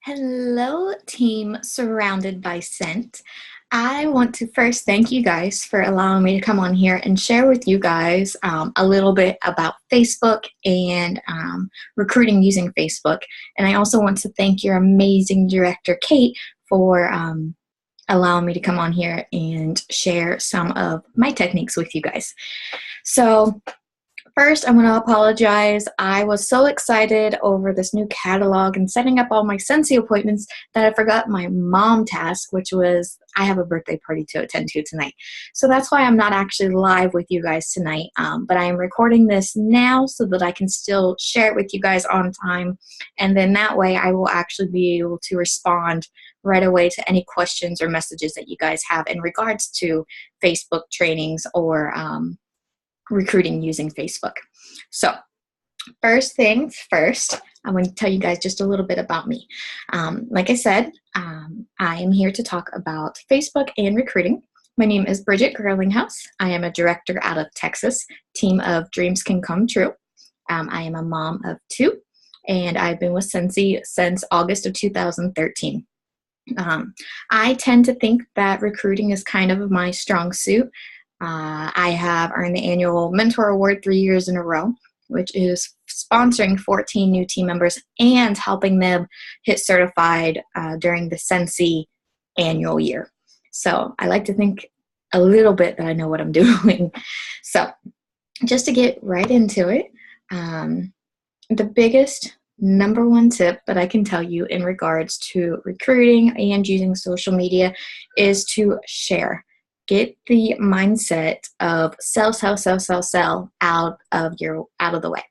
Hello, team surrounded by scent. I want to first thank you guys for allowing me to come on here and share with you guys a little bit about Facebook and recruiting using Facebook. And I also want to thank your amazing director, Kate, for allowing me to come on here and share some of my techniques with you guys. So, first, I want to apologize. I was so excited over this new catalog and setting up all my Scentsy appointments that I forgot my mom task, which was I have a birthday party to attend to tonight. So that's why I'm not actually live with you guys tonight, but I am recording this now so that I can still share it with you guys on time. And then that way I will actually be able to respond right away to any questions or messages that you guys have in regards to Facebook trainings or recruiting using Facebook. So first things first, I want to tell you guys just a little bit about me. Like I said, I am here to talk about Facebook and recruiting. My name is Bridget Gerlinghouse. I am a director out of Texas, team of Dreams Can Come True. I am a mom of two, and I've been with Scentsy since August of 2013. I tend to think that recruiting is kind of my strong suit. I have earned the annual Mentor Award 3 years in a row, which is sponsoring 14 new team members and helping them hit certified during the Scentsy annual year. So I like to think a little bit that I know what I'm doing. So just to get right into it, the biggest number one tip that I can tell you in regards to recruiting and using social media is to share. Get the mindset of sell out of the way.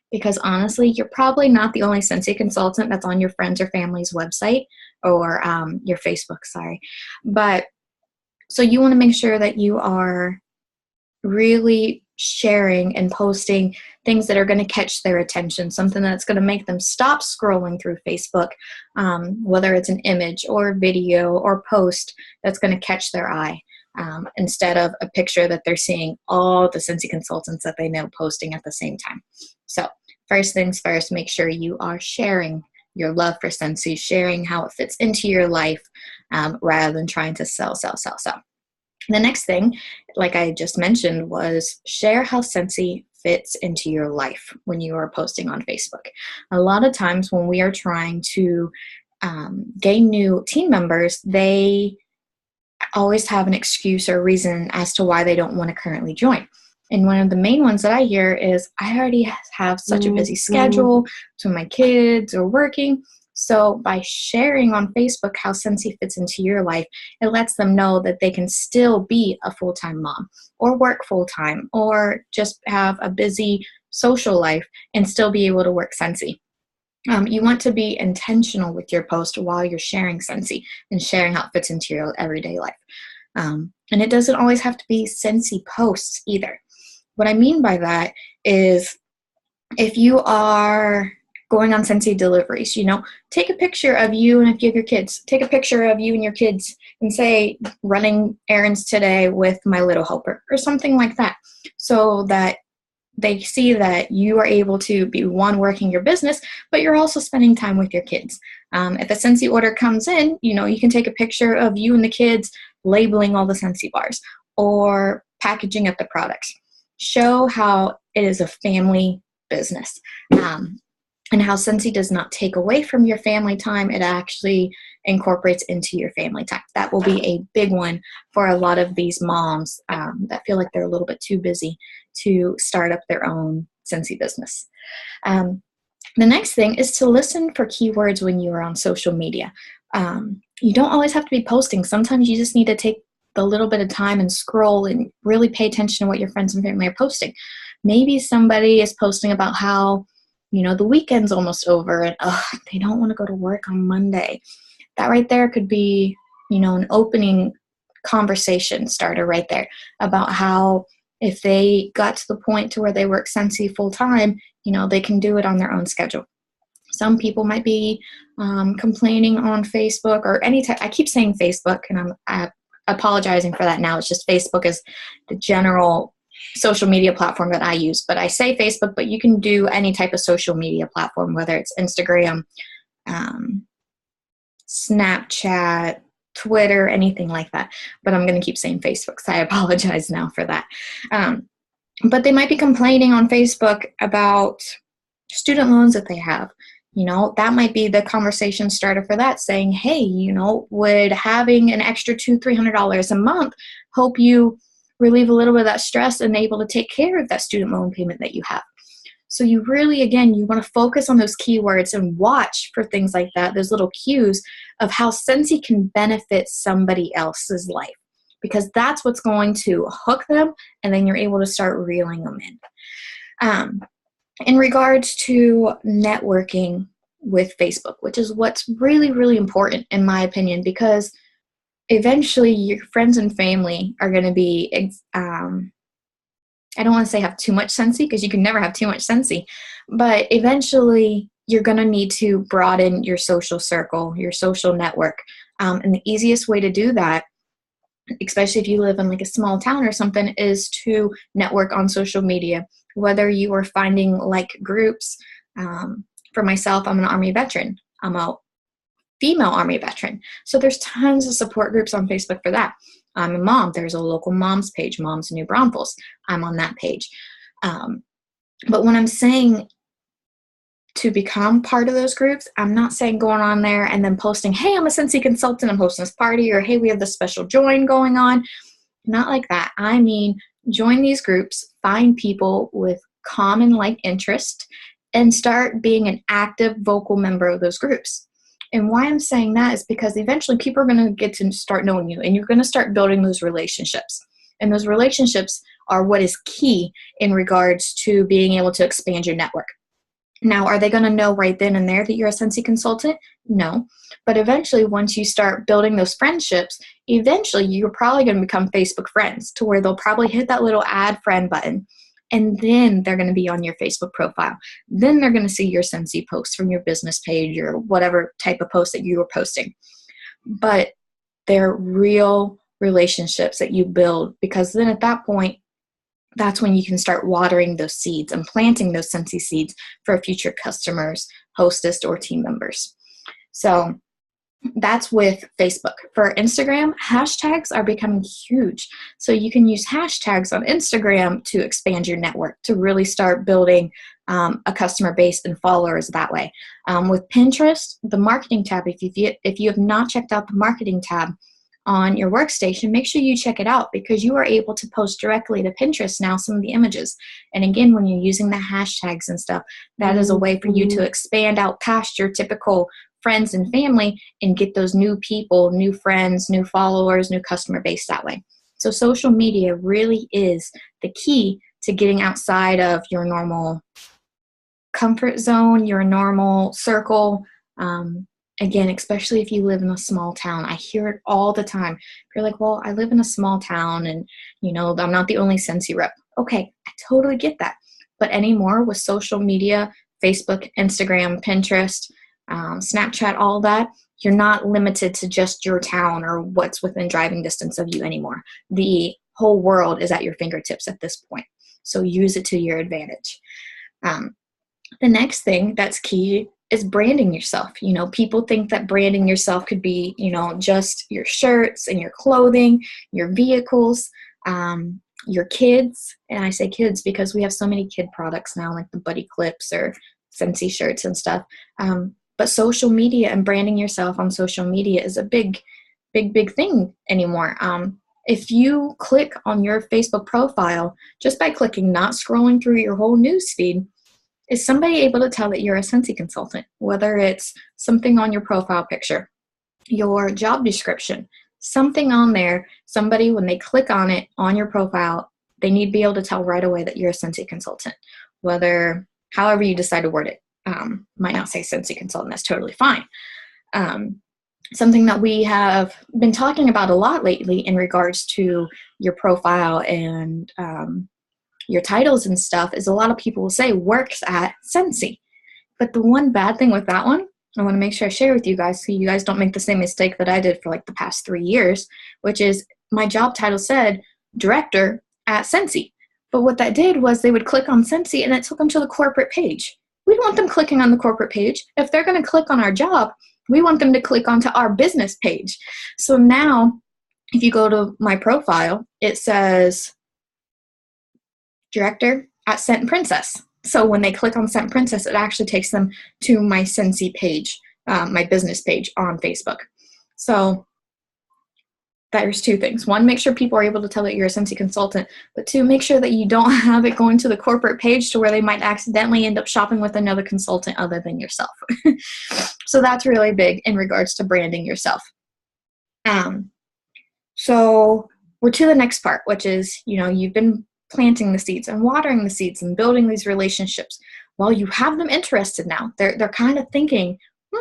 Because honestly, you're probably not the only Scentsy consultant that's on your friends or family's website or your Facebook, sorry. But so you want to make sure that you are really sharing and posting things that are going to catch their attention, something that's going to make them stop scrolling through Facebook, whether it's an image or video or post that's going to catch their eye. Instead of a picture that they're seeing all the Scentsy consultants that they know posting at the same time. So first things first, make sure you are sharing your love for Scentsy, sharing how it fits into your life rather than trying to sell. The next thing, like I just mentioned, was share how Scentsy fits into your life when you are posting on Facebook. A lot of times when we are trying to gain new team members, they always have an excuse or reason as to why they don't want to currently join. And one of the main ones that I hear is, I already have such a busy schedule, so my kids are working. So by sharing on Facebook how Scentsy fits into your life, it lets them know that they can still be a full-time mom or work full-time or just have a busy social life and still be able to work Scentsy. You want to be intentional with your post while you're sharing Scentsy and sharing how it fits into your everyday life. And it doesn't always have to be Scentsy posts either. What I mean by that is if you are going on Scentsy deliveries, take a picture of you and if you have your kids, take a picture of you and your kids and say, running errands today with my little helper or something like that, so that they see that you are able to be working your business, but you're also spending time with your kids. If a Scentsy order comes in, you can take a picture of you and the kids labeling all the Scentsy bars or packaging up the products. Show how it is a family business and how Scentsy does not take away from your family time. It actually incorporates into your family time. That will be a big one for a lot of these moms that feel like they're a little bit too busy to start up their own Scentsy business. The next thing is to listen for keywords when you are on social media. You don't always have to be posting. Sometimes you just need to take the little bit of time and scroll and really pay attention to what your friends and family are posting. Maybe somebody is posting about how, the weekend's almost over and they don't want to go to work on Monday. That right there could be, an opening conversation starter right there about how if they got to the point to where they work Scentsy full time, they can do it on their own schedule. Some people might be complaining on Facebook or any type. I keep saying Facebook, and I'm apologizing for that now. It's just Facebook is the general social media platform that I use. But I say Facebook, but you can do any type of social media platform, whether it's Instagram, Snapchat, Twitter, anything like that. But I'm going to keep saying Facebook, so I apologize now for that. But they might be complaining on Facebook about student loans that they have. That might be the conversation starter for that, saying, hey, would having an extra $200-$300 a month help you relieve a little bit of that stress and able to take care of that student loan payment that you have? So you really, again, you want to focus on those keywords and watch for things like that, those little cues of how Scentsy can benefit somebody else's life, because that's what's going to hook them, and then you're able to start reeling them in. In regards to networking with Facebook, which is what's really, really important in my opinion, because eventually your friends and family are going to be, I don't want to say have too much Scentsy, because you can never have too much Scentsy, but eventually you're going to need to broaden your social circle, your social network. And the easiest way to do that, especially if you live in like a small town or something, is to network on social media. Whether you are finding like groups, for myself, I'm an Army veteran. I'm a female Army veteran. So there's tons of support groups on Facebook for that. I'm a mom. There's a local moms page, Moms New Braunfels. I'm on that page. But when I'm saying to become part of those groups, I'm not saying going on there and then posting, hey, I'm a Scentsy consultant, I'm hosting this party, or hey, we have this special join going on. Not like that. I mean, join these groups, find people with common like interest, and start being an active vocal member of those groups. And why I'm saying that is because eventually people are going to get to start knowing you, and you're going to start building those relationships. And those relationships are what is key in regards to being able to expand your network. Now, are they going to know right then and there that you're a Scentsy consultant? No. But eventually, once you start building those friendships, eventually you're probably going to become Facebook friends, to where they'll probably hit that little add friend button. And then they're going to be on your Facebook profile. Then they're going to see your Scentsy posts from your business page or whatever type of post that you were posting. But they're real relationships that you build, because then at that point, that's when you can start watering those seeds and planting those Scentsy seeds for future customers, hostess, or team members. So that's with Facebook. For Instagram, hashtags are becoming huge. So you can use hashtags on Instagram to expand your network, to really start building a customer base and followers that way. With Pinterest, the marketing tab, if you have not checked out the marketing tab on your workstation, make sure you check it out, because you are able to post directly to Pinterest now some of the images. And again, when you're using the hashtags and stuff, that is a way for you to expand out past your typical friends and family and get those new people, new friends, new followers, new customer base that way. So social media really is the key to getting outside of your normal comfort zone, your normal circle. Again, especially if you live in a small town, I hear it all the time. You're like, well, I live in a small town and, I'm not the only Scentsy rep. Okay, I totally get that. But anymore with social media, Facebook, Instagram, Pinterest, Snapchat, all that, you're not limited to just your town or what's within driving distance of you anymore. The whole world is at your fingertips at this point. So use it to your advantage. The next thing that's key is branding yourself. People think that branding yourself could be, just your shirts and your clothing, your vehicles, your kids. And I say kids because we have so many kid products now, like the Buddy Clips or Scentsy shirts and stuff. But social media and branding yourself on social media is a big thing anymore. If you click on your Facebook profile, just by clicking, not scrolling through your whole news feed, is somebody able to tell that you're a Scentsy consultant? Whether it's something on your profile picture, your job description, something on there, somebody, when they click on it on your profile, they need to be able to tell right away that you're a Scentsy consultant. However you decide to word it. Might not say Scentsy consultant, that's totally fine. Something that we have been talking about a lot lately in regards to your profile and your titles and stuff is a lot of people will say works at Scentsy. But the one bad thing with that one, I want to make sure I share with you guys so you guys don't make the same mistake that I did for like the past 3 years, which is my job title said director at Scentsy. But what that did was they would click on Scentsy and it took them to the corporate page. We don't want them clicking on the corporate page. If they're going to click on our job, We want them to click onto our business page. So now, if you go to my profile, it says director at Scent Princess. So when they click on Scent Princess, it actually takes them to my Scentsy page, my business page on Facebook. So there's two things. One, make sure people are able to tell that you're a Scentsy consultant, but two, make sure that you don't have it going to the corporate page to where they might accidentally end up shopping with another consultant other than yourself. So that's really big in regards to branding yourself. So we're to the next part, which is, you've been planting the seeds and watering the seeds and building these relationships. Well, you have them interested now. They're kind of thinking,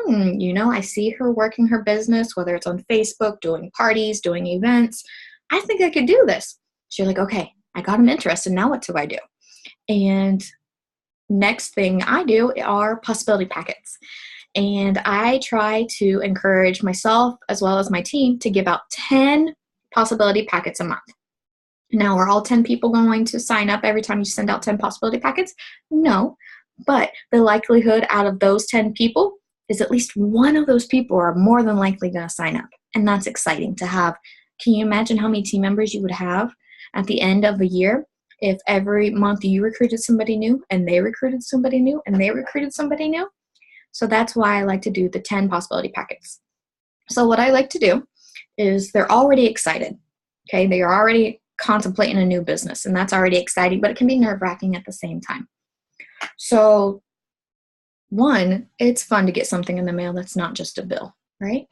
I see her working her business, whether it's on Facebook, doing parties, doing events. I think I could do this. So you're like, okay, I got them interested. Now what do I do? And next thing I do are possibility packets. And I try to encourage myself as well as my team to give out 10 possibility packets a month. Now, are all 10 people going to sign up every time you send out 10 possibility packets? No, but the likelihood out of those 10 people is at least one of those people are more than likely going to sign up. And that's exciting to have. Can you imagine how many team members you would have at the end of a year if every month you recruited somebody new and they recruited somebody new and they recruited somebody new? So that's why I like to do the 10 possibility packets. So what I like to do is they're already excited. Okay, they are already contemplating a new business, and that's already exciting, but it can be nerve-wracking at the same time. So one, it's fun to get something in the mail that's not just a bill, right?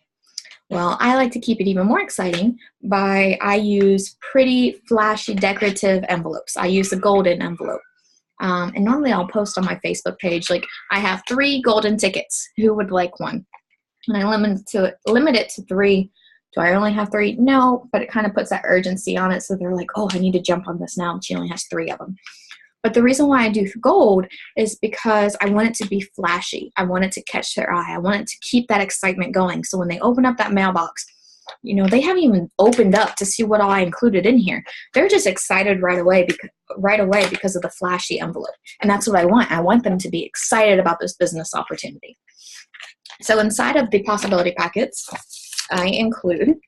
Well, I like to keep it even more exciting I use pretty flashy decorative envelopes. I use the golden envelope. And normally I'll post on my Facebook page, like, I have 3 golden tickets. Who would like one? And I limit it to 3. Do I only have 3? No, but it kind of puts that urgency on it. So they're like, oh, I need to jump on this now. And she only has 3 of them. But the reason why I do gold is because I want it to be flashy. I want it to catch their eye. I want it to keep that excitement going. So when they open up that mailbox, they haven't even opened up to see what all I included in here. They're just excited right away because of the flashy envelope. And that's what I want. I want them to be excited about this business opportunity. So inside of the possibility packets, I include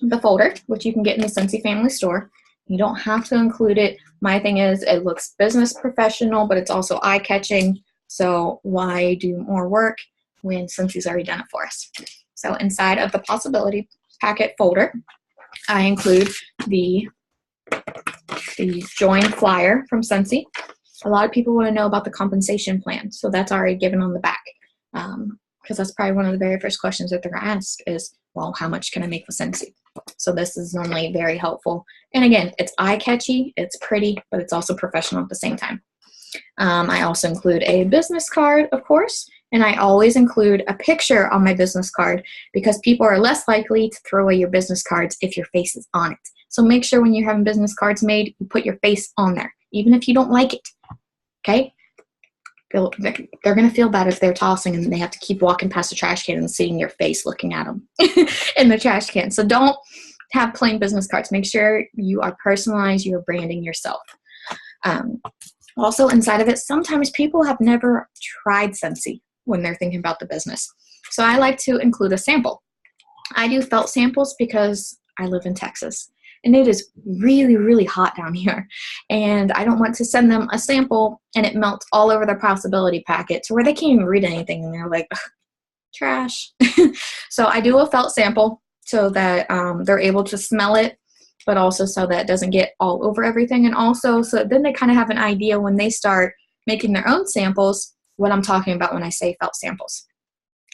the folder, which you can get in the Scentsy Family Store. You don't have to include it. My thing is, it looks business professional, but it's also eye-catching. So why do more work when Scentsy's already done it for us? So inside of the possibility packet folder, I include the join flyer from Scentsy. A lot of people want to know about the compensation plan, so that's already given on the back. Because that's probably one of the very first questions that they're going to ask is, well, how much can I make with Scentsy? So this is normally very helpful. And again, it's eye-catchy, it's pretty, but it's also professional at the same time. I also include a business card, of course, and I always include a picture on my business card because people are less likely to throw away your business cards if your face is on it. So make sure when you're having business cards made, you put your face on there, even if you don't like it, okay? They're going to feel bad if they're tossing and they have to keep walking past the trash can and seeing your face looking at them in the trash can. So don't have plain business cards. Make sure you are personalized, you're branding yourself. Also inside of it, sometimes people have never tried Scentsy when they're thinking about the business. So I like to include a sample. I do felt samples because I live in Texas. And it is really, really hot down here. And I don't want to send them a sample and it melts all over their possibility packet to where they can't even read anything. And they're like, trash. So I do a felt sample so that they're able to smell it, but also so that it doesn't get all over everything. And also so then they kind of have an idea when they start making their own samples, what I'm talking about when I say felt samples.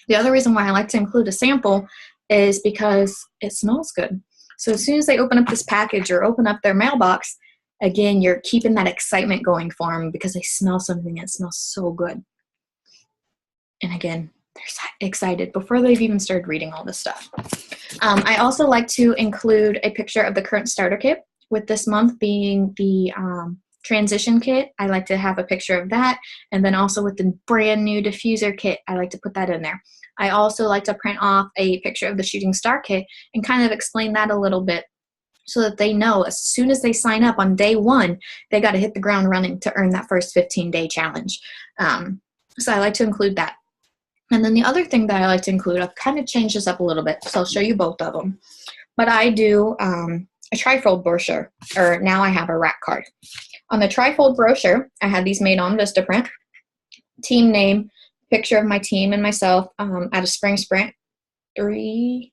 The other reason why I like to include a sample is because it smells good. So as soon as they open up this package or open up their mailbox, again, you're keeping that excitement going for them because they smell something that smells so good. And again, they're excited before they've even started reading all this stuff. I also like to include a picture of the current starter kit, with this month being the transition kit. I like to have a picture of that. And then also with the brand new diffuser kit, I like to put that in there. I also like to print off a picture of the shooting star kit and kind of explain that a little bit so that they know as soon as they sign up on day 1, they got to hit the ground running to earn that first 15-day challenge. So I like to include that. And then the other thing that I like to include, I've kind of changed this up a little bit, so I'll show you both of them. But I do a trifold brochure, or now I have a rack card. On the trifold brochure, I had these made on Vistaprint. Team name, picture of my team and myself at a spring sprint 3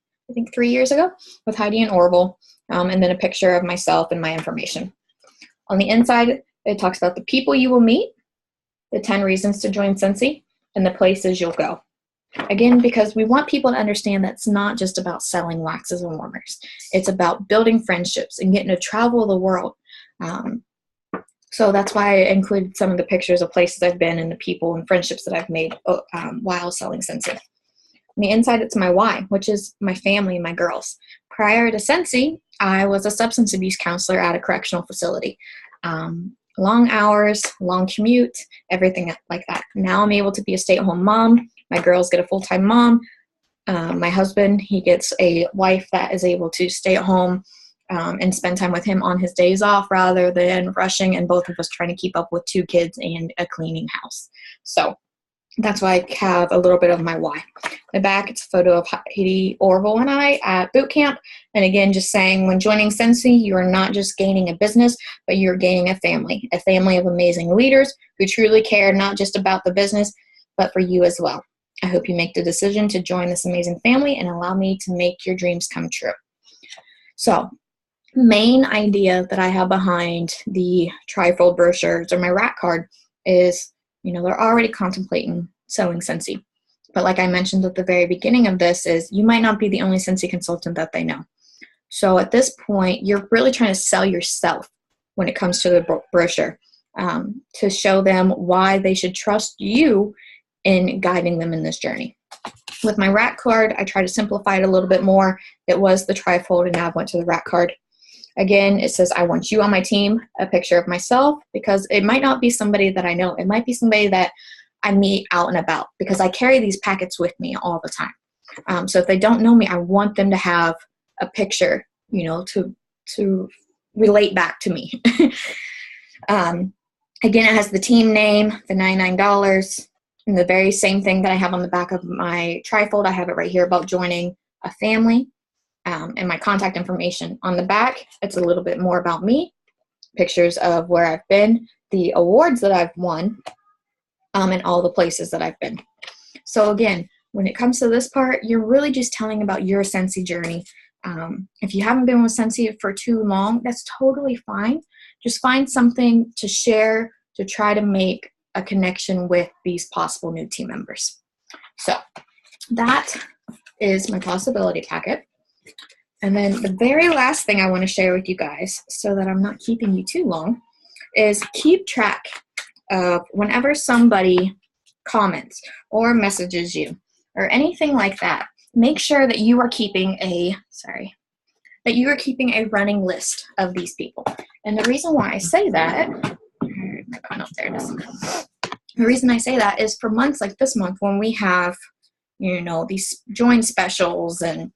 years ago with Heidi and Orville, and then a picture of myself and my information. On the inside, it talks about the people you will meet, the 10 reasons to join Scentsy, and the places you'll go. Again, because we want people to understand that it's not just about selling waxes and warmers. It's about building friendships and getting to travel the world. So that's why I included some of the pictures of places I've been and the people and friendships that I've made while selling Scentsy. On the inside, it's my why, which is my family and my girls. Prior to Scentsy, I was a substance abuse counselor at a correctional facility. Long hours, long commute, everything like that. Now I'm able to be a stay-at-home mom. My girls get a full-time mom. My husband, he gets a wife that is able to stay at home and spend time with him on his days off rather than rushing and both of us trying to keep up with 2 kids and a cleaning house. So that's why I have a little bit of my why. The back, it's a photo of Heidi, Orville, and I at boot camp. And again, just saying, when joining Scentsy, you are not just gaining a business, but you're gaining a family of amazing leaders who truly care not just about the business, but for you as well. I hope you make the decision to join this amazing family and allow me to make your dreams come true. So, main idea that I have behind the trifold brochures or my rack card is, they're already contemplating selling Scentsy. But like I mentioned at the very beginning of this, is you might not be the only Scentsy consultant that they know. So at this point, you're really trying to sell yourself when it comes to the brochure, to show them why they should trust you in guiding them in this journey. With my rack card, I try to simplify it a little bit more. It was the trifold, and now I went to the rack card. Again, it says, I want you on my team, a picture of myself, because it might not be somebody that I know. It might be somebody that I meet out and about, because I carry these packets with me all the time. So if they don't know me, I want them to have a picture, to relate back to me. Again, it has the team name, the $99, and the very same thing that I have on the back of my trifold. I have it right here about joining a family. And my contact information. On the back, it's a little bit more about me, pictures of where I've been, the awards that I've won, and all the places that I've been. So again, when it comes to this part, you're really just telling about your Scentsy journey. If you haven't been with Scentsy for too long, that's totally fine. Just find something to share to try to make a connection with these possible new team members. So that is my possibility packet. And then the very last thing I want to share with you guys, so that I'm not keeping you too long, is keep track of whenever somebody comments or messages you or anything like that. Make sure that you are keeping a running list of these people. And the reason why I say that, the reason I say that is for months like this month, when we have, these join specials and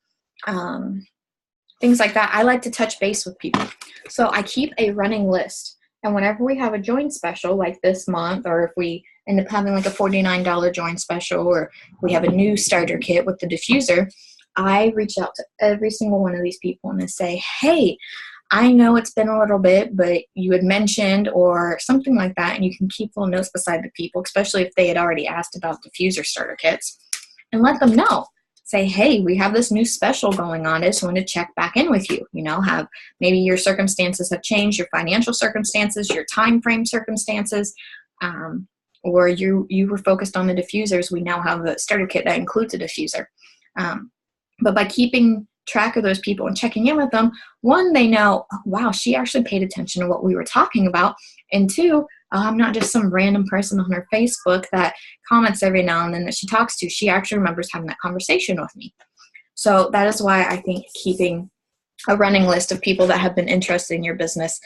things like that, I like to touch base with people. So I keep a running list. And whenever we have a join special like this month, or if we end up having like a $49 join special, or we have a new starter kit with the diffuser, I reach out to every single one of these people and I say, hey, I know it's been a little bit, but you had mentioned or something like that. And you can keep little notes beside the people, especially if they had already asked about diffuser starter kits, and let them know. Say, hey, we have this new special going on. I just want to check back in with you. Have maybe your circumstances have changed, your financial circumstances, your time frame circumstances, or you were focused on the diffusers. We now have a starter kit that includes a diffuser. But by keeping track of those people and checking in with them, one, they know, oh, wow, she actually paid attention to what we were talking about. And two, I'm not just some random person on her Facebook that comments every now and then that she talks to. She actually remembers having that conversation with me. So that is why I think keeping a running list of people that have been interested in your business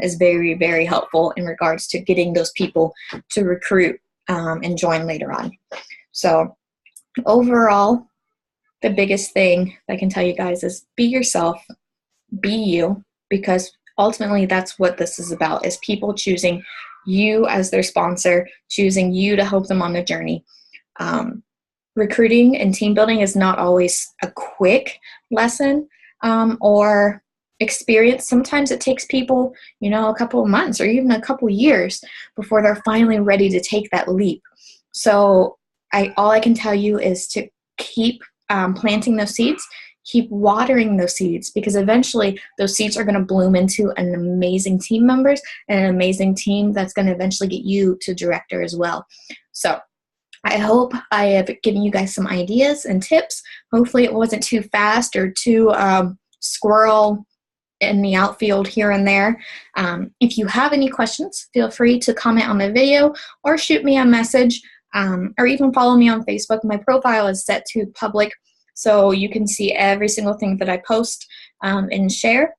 is very, very helpful in regards to getting those people to recruit and join later on. So overall, the biggest thing I can tell you guys is be yourself, be you, because ultimately that's what this is about, is people choosing you as their sponsor, choosing you to help them on the journey. recruiting and team building is not always a quick lesson or experience. Sometimes it takes people, a couple of months or even a couple years before they're finally ready to take that leap. So all I can tell you is to keep planting those seeds, keep watering those seeds, because eventually those seeds are going to bloom into an amazing team members and an amazing team that's going to eventually get you to director as well. So I hope I have given you guys some ideas and tips. Hopefully it wasn't too fast or too squirrel in the outfield here and there. If you have any questions, feel free to comment on the video or shoot me a message, or even follow me on Facebook. My profile is set to public, so you can see every single thing that I post and share.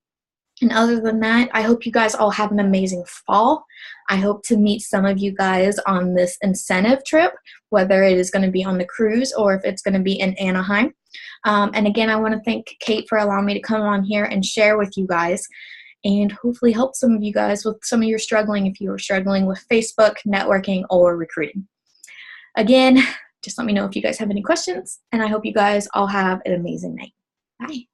And other than that, I hope you guys all have an amazing fall. I hope to meet some of you guys on this incentive trip, whether it is going to be on the cruise or if it's going to be in Anaheim. And again, I want to thank Kate for allowing me to come on here and share with you guys and hopefully help some of you guys with some of your struggling if you are struggling with Facebook, networking, or recruiting. Again, just let me know if you guys have any questions, and I hope you guys all have an amazing night. Bye.